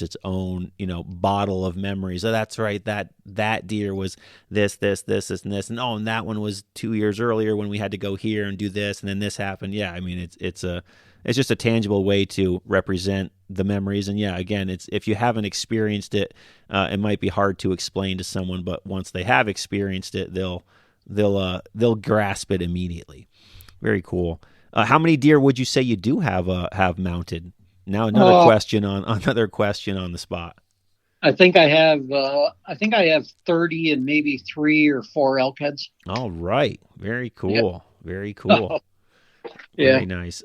its own, bottle of memories. Oh, that's right. That deer was this, and this, and oh, and that one was 2 years earlier when we had to go here and do this, and then this happened. Yeah, I mean, it's just a tangible way to represent the memories. And yeah, again, it's if you haven't experienced it, it might be hard to explain to someone, but once they have experienced it, they'll grasp it immediately. Very cool. How many deer would you say you do have mounted? Now Uh, another question on the spot. I think I have 30 and maybe 3 or 4 elk heads. All right, very Yeah. cool, very cool, Yeah. very nice.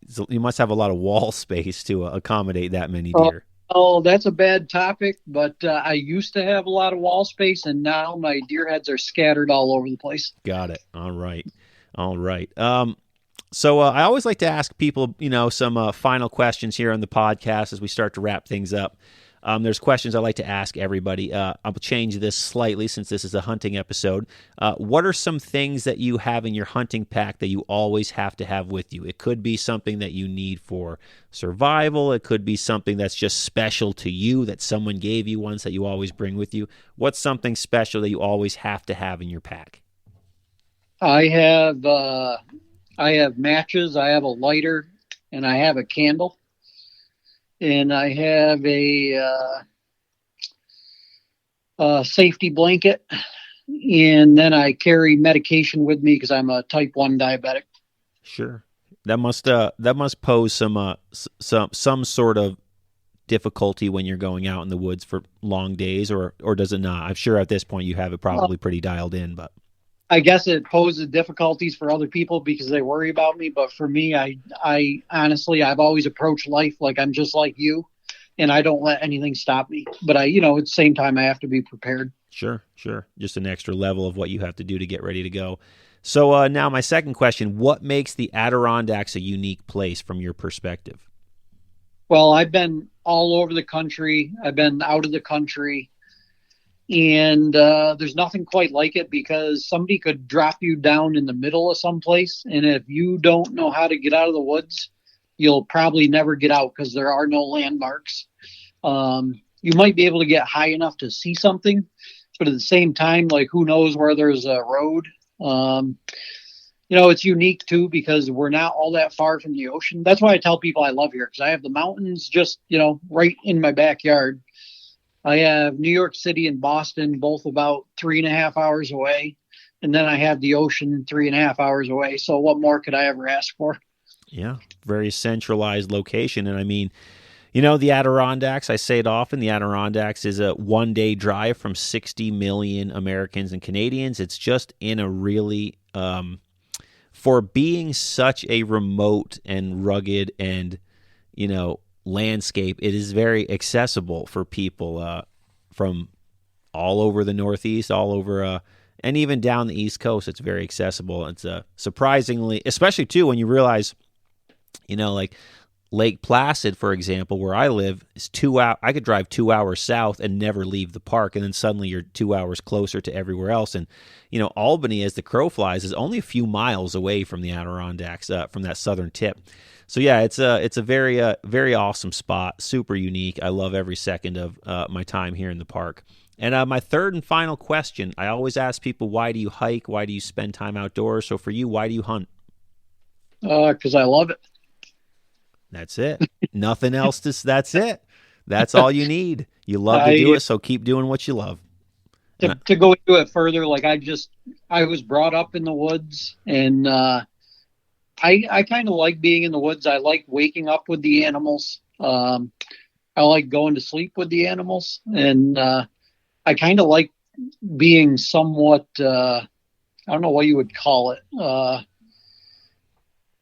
So you must have a lot of wall space to accommodate that many Uh, deer. oh, that's a bad topic, but I used to have a lot of wall space, and now my deer heads are scattered all over the place. Got it. All right, all right. So I always like to ask people, some final questions here on the podcast as we start to wrap things up. There's questions I like to ask everybody. I'll change this slightly since this is a hunting episode. What are some things that you have in your hunting pack that you always have to have with you? It could be something that you need for survival. It could be something that's just special to you that someone gave you once that you always bring with you. What's something special that you always have to have in your pack? I have uh, I have matches, I have a lighter, and I have a candle, and I have a safety blanket, and then I carry medication with me because I'm a type 1 diabetic. Sure. That must pose some sort of difficulty when you're going out in the woods for long days, or does it not? I'm sure at this point you have it Uh, probably pretty dialed in, but I guess it poses difficulties for other people because they worry about me, but for me, I honestly, I've always approached life like I'm just like you, and I don't let anything stop me. But at the same time, I have to be prepared. sure, sure. Just an extra level of what you have to do to get ready to go. So now my second question: what makes the Adirondacks a unique place from your perspective? Well, I've been all over the country. I've been out of the country, and there's nothing quite like it because somebody could drop you down in the middle of some place, and if you don't know how to get out of the woods, you'll probably never get out because there are no landmarks. You might be able to get high enough to see something, but at the same time, like who knows where there's a road. Um, it's unique too because we're not all that far from the ocean. That's why I tell people I love here because I have the mountains just, right in my backyard. I have New York City and Boston, both about 3.5 hours away. And then I have the ocean 3.5 hours away. So what more could I ever ask for? Yeah, very centralized location, and I mean, the Adirondacks, I say it often, the Adirondacks is a 1 day drive from 60 million Americans and Canadians. It's just in a really, for being such a remote and rugged and, landscape, it is very accessible for people from all over the Northeast, all over, and even down the East Coast. It's very accessible. It's surprisingly, especially too, when you realize, like Lake Placid, for example, where I live, is 2 hours. I could drive 2 hours south and never leave the park, and then suddenly you're 2 hours closer to everywhere else. And Albany, as the crow flies, is only a few miles away from the Adirondacks, from that southern tip. So yeah, it's a very very awesome spot, super unique. I love every second of my time here in the park. And my third and final question: I always ask people, why do you hike? Why do you spend time outdoors? So for you, why do you hunt? Because I love it. That's it. Nothing else. That's it. That's all you need. You love to do I it, so keep doing what you love. And to go into it further, like I was brought up in the woods, and I kind of like being in the woods. I like waking up with the animals. I like going to sleep with the animals, and I kind of like being somewhat. I don't know what you would call it.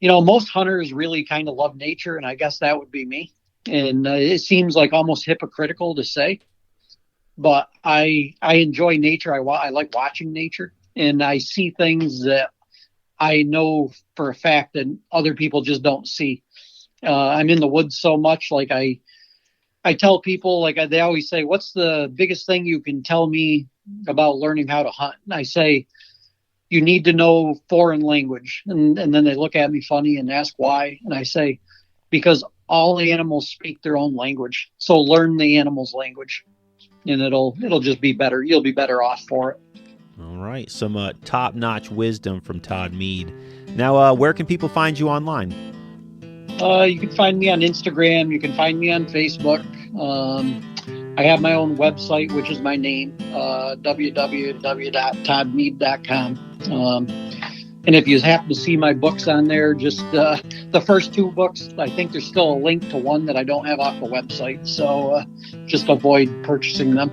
Most hunters really kind of love nature, and I guess that would be me. And it seems like almost hypocritical to say, but I enjoy nature. I like watching nature, and I see things that I know for a fact that other people just don't see. I'm in the woods so much, like I tell people, like they always say, "What's the biggest thing you can tell me about learning how to hunt?" And I say, "You need to know foreign language." And then they look at me funny and ask why. And I say, because all animals speak their own language. So learn the animal's language, and it'll just be better. You'll be better off for it. All right. Some top-notch wisdom from Todd Mead. Now, where can people find you online? You can find me on Instagram. You can find me on Facebook. I have my own website, which is my name, www.toddmead.com. And if you happen to see my books on there, just the first 2 books, I think there's still a link to one that I don't have off the website. So just avoid purchasing them.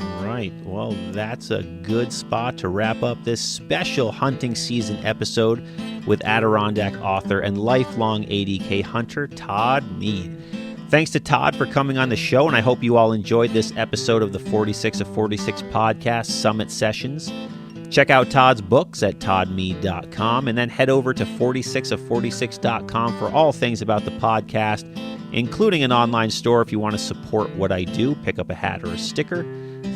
All right. Well, that's a good spot to wrap up this special hunting season episode with Adirondack author and lifelong ADK hunter, Todd Mead. Thanks to Todd for coming on the show, and I hope you all enjoyed this episode of the 46 of 46 podcast Summit Sessions. Check out Todd's books at toddmead.com, and then head over to 46of46.com for all things about the podcast, including an online store if you want to support what I do, pick up a hat or a sticker.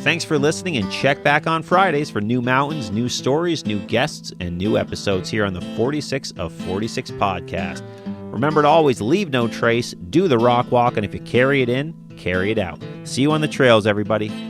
Thanks for listening, and check back on Fridays for new mountains, new stories, new guests, and new episodes here on the 46 of 46 podcast. Remember to always leave no trace, do the rock walk, and if you carry it in, carry it out. See you on the trails, everybody.